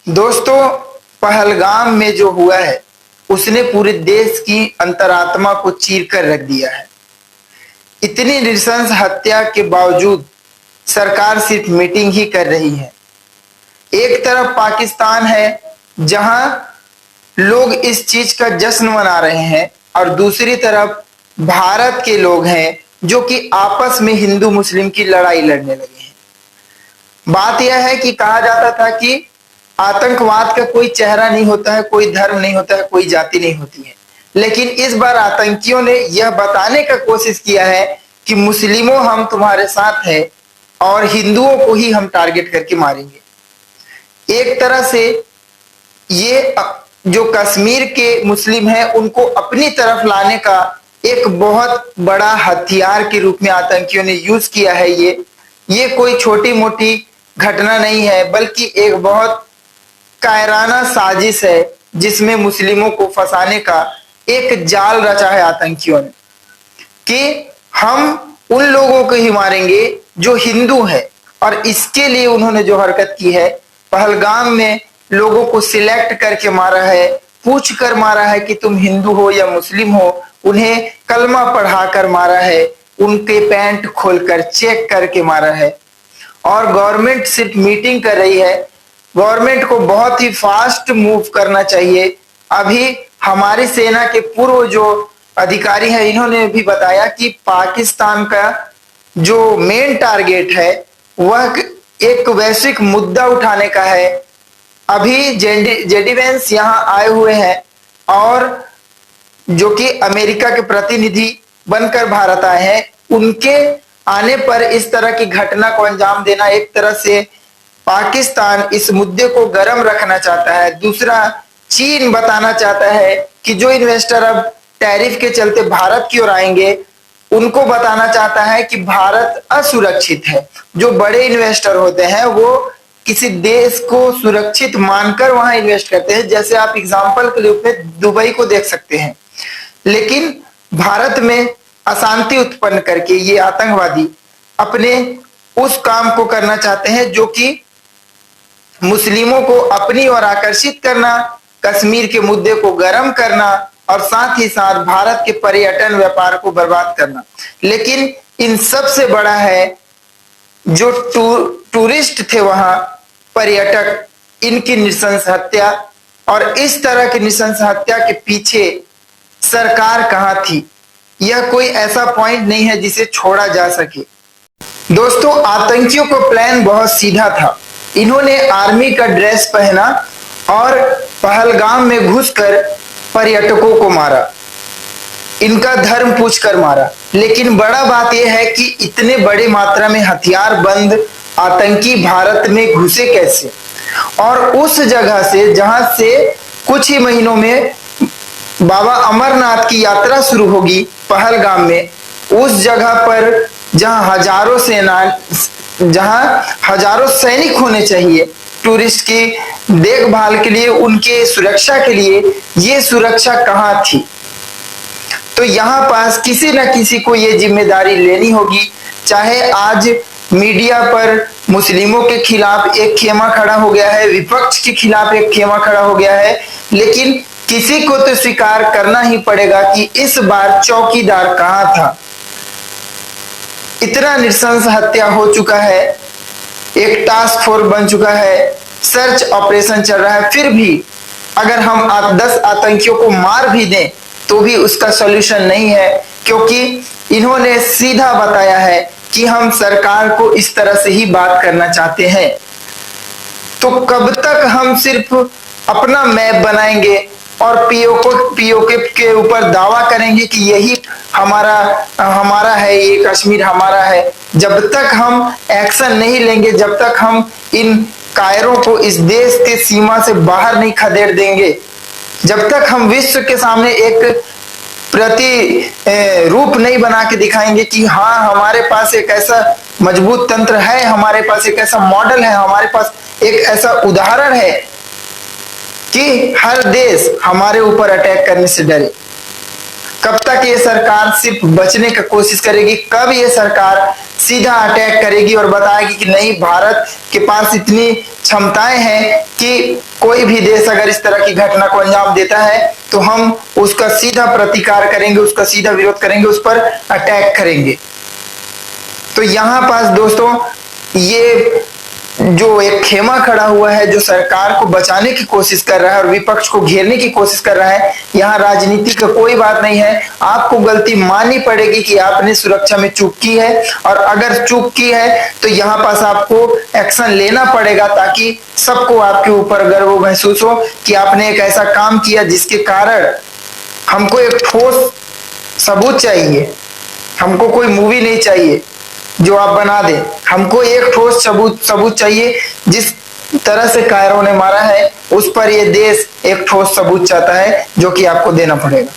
दोस्तों, पहलगाम में जो हुआ है उसने पूरे देश की अंतरात्मा को चीर कर रख दिया है। इतनी नृशंस हत्या के बावजूद सरकार सिर्फ मीटिंग ही कर रही है। एक तरफ पाकिस्तान है जहां लोग इस चीज का जश्न मना रहे हैं और दूसरी तरफ भारत के लोग हैं जो कि आपस में हिंदू मुस्लिम की लड़ाई लड़ने लगे हैं। बात यह है कि कहा जाता था कि आतंकवाद का कोई चेहरा नहीं होता है, कोई धर्म नहीं होता है, कोई जाति नहीं होती है। लेकिन इस बार आतंकियों ने यह बताने का कोशिश किया है कि मुस्लिमों हम तुम्हारे साथ हैं और हिंदुओं को ही हम टारगेट करके मारेंगे। एक तरह से ये जो कश्मीर के मुस्लिम हैं उनको अपनी तरफ लाने का एक बहुत बड़ा हथियार के रूप में आतंकियों ने यूज किया है। ये कोई छोटी मोटी घटना नहीं है, बल्कि एक बहुत कायराना साजिश है जिसमें मुस्लिमों को फंसाने का एक जाल रचा है आतंकियों ने कि हम उन लोगों को ही मारेंगे जो हिंदू है। और इसके लिए उन्होंने जो हरकत की है, पहलगाम में लोगों को सिलेक्ट करके मारा है, पूछ कर मारा है कि तुम हिंदू हो या मुस्लिम हो, उन्हें कलमा पढ़ाकर मारा है, उनके पैंट खोलकर चेक करके मारा है। और गवर्नमेंट सिर्फ मीटिंग कर रही है। गवर्नमेंट को बहुत ही फास्ट मूव करना चाहिए। अभी हमारी सेना के पूर्व जो अधिकारी हैं इन्होंने भी बताया कि पाकिस्तान का जो मेन टारगेट है वह एक वैश्विक मुद्दा उठाने का है। अभी जेडी वेंस यहाँ आए हुए हैं और जो कि अमेरिका के प्रतिनिधि बनकर भारत आए हैं, उनके आने पर इस तरह की घटना को अंजाम देना एक तरह से पाकिस्तान इस मुद्दे को गर्म रखना चाहता है। दूसरा, चीन बताना चाहता है कि जो इन्वेस्टर अब टैरिफ के चलते भारत की ओर आएंगे उनको बताना चाहता है कि भारत असुरक्षित है। जो बड़े इन्वेस्टर होते हैं वो किसी देश को सुरक्षित मानकर वहां इन्वेस्ट करते हैं। जैसे आप एग्जांपल के रूप में दुबई को देख सकते हैं। लेकिन भारत में अशांति उत्पन्न करके ये आतंकवादी अपने उस काम को करना चाहते हैं जो कि मुस्लिमों को अपनी ओर आकर्षित करना, कश्मीर के मुद्दे को गर्म करना और साथ ही साथ भारत के पर्यटन व्यापार को बर्बाद करना। लेकिन इन सब से बड़ा है जो टूरिस्ट थे वहां, पर्यटक, इनकी नृशंस हत्या। और इस तरह की नृशंस हत्या के पीछे सरकार कहां थी? यह कोई ऐसा पॉइंट नहीं है जिसे छोड़ा जा सके। दोस्तों, आतंकियों को प्लान बहुत सीधा था। इन्होंने आर्मी का ड्रेस पहना और पहलगाम में घुसकर पर्यटकों को मारा, इनका धर्म पूछकर मारा। लेकिन बड़ा बात यह है कि इतने बड़े मात्रा में हथियार बंद आतंकी भारत में घुसे कैसे, और उस जगह से जहां से कुछ ही महीनों में बाबा अमरनाथ की यात्रा शुरू होगी पहलगाम में, उस जगह पर जहां हजारों सैनिक होने चाहिए टूरिस्ट की देखभाल के लिए, उनके सुरक्षा के लिए, ये सुरक्षा कहां थी? तो यहां पास किसी न किसी को ये जिम्मेदारी लेनी होगी। चाहे आज मीडिया पर मुस्लिमों के खिलाफ एक खेमा खड़ा हो गया है, विपक्ष के खिलाफ एक खेमा खड़ा हो गया है, लेकिन किसी को तो स्वीकार करना ही पड़ेगा कि इस बार चौकीदार कहां था। इतना नृशंस हत्या हो चुका है, एक टास्क फोर्स बन चुका है, सर्च ऑपरेशन चल रहा है, फिर भी अगर हम 10 आतंकियों को मार भी दें तो भी उसका सॉल्यूशन नहीं है, क्योंकि इन्होंने सीधा बताया है कि हम सरकार को इस तरह से ही बात करना चाहते हैं। तो कब तक हम सिर्फ अपना मैप बनाएंगे और पीओके के ऊपर दावा करेंगे कि यही हमारा है, ये कश्मीर हमारा है? जब तक हम एक्शन नहीं लेंगे, जब तक हम इन कायरों को इस देश के सीमा से बाहर नहीं खदेड़ देंगे, जब तक हम विश्व के सामने एक रूप नहीं बना के दिखाएंगे कि हाँ हमारे पास एक ऐसा मजबूत तंत्र है, हमारे पास एक ऐसा मॉडल है, हमारे पास एक ऐसा उदाहरण है कि हर देश हमारे ऊपर अटैक करने से डरे। कब तक ये सरकार सिर्फ बचने की कोशिश करेगी? कब ये सरकार सीधा अटैक करेगी और बताएगी कि नहीं, भारत के पास इतनी क्षमताएं हैं कि कोई भी देश अगर इस तरह की घटना को अंजाम देता है तो हम उसका सीधा प्रतिकार करेंगे, उसका सीधा विरोध करेंगे, उस पर अटैक करेंगे। तो यहाँ पास दोस्तों ये जो एक खेमा खड़ा हुआ है, जो सरकार को बचाने की कोशिश कर रहा है और विपक्ष को घेरने की कोशिश कर रहा है, यहाँ राजनीति का कोई बात नहीं है। आपको गलती माननी पड़ेगी कि आपने सुरक्षा में चूक की है, और अगर चूक की है तो यहाँ पास आपको एक्शन लेना पड़ेगा, ताकि सबको आपके ऊपर गर्व महसूस हो कि आपने एक ऐसा काम किया जिसके कारण हमको एक ठोस सबूत चाहिए। हमको कोई मूवी नहीं चाहिए जो आप बना दें, हमको एक ठोस सबूत चाहिए। जिस तरह से कायरों ने मारा है उस पर ये देश एक ठोस सबूत चाहता है, जो कि आपको देना पड़ेगा।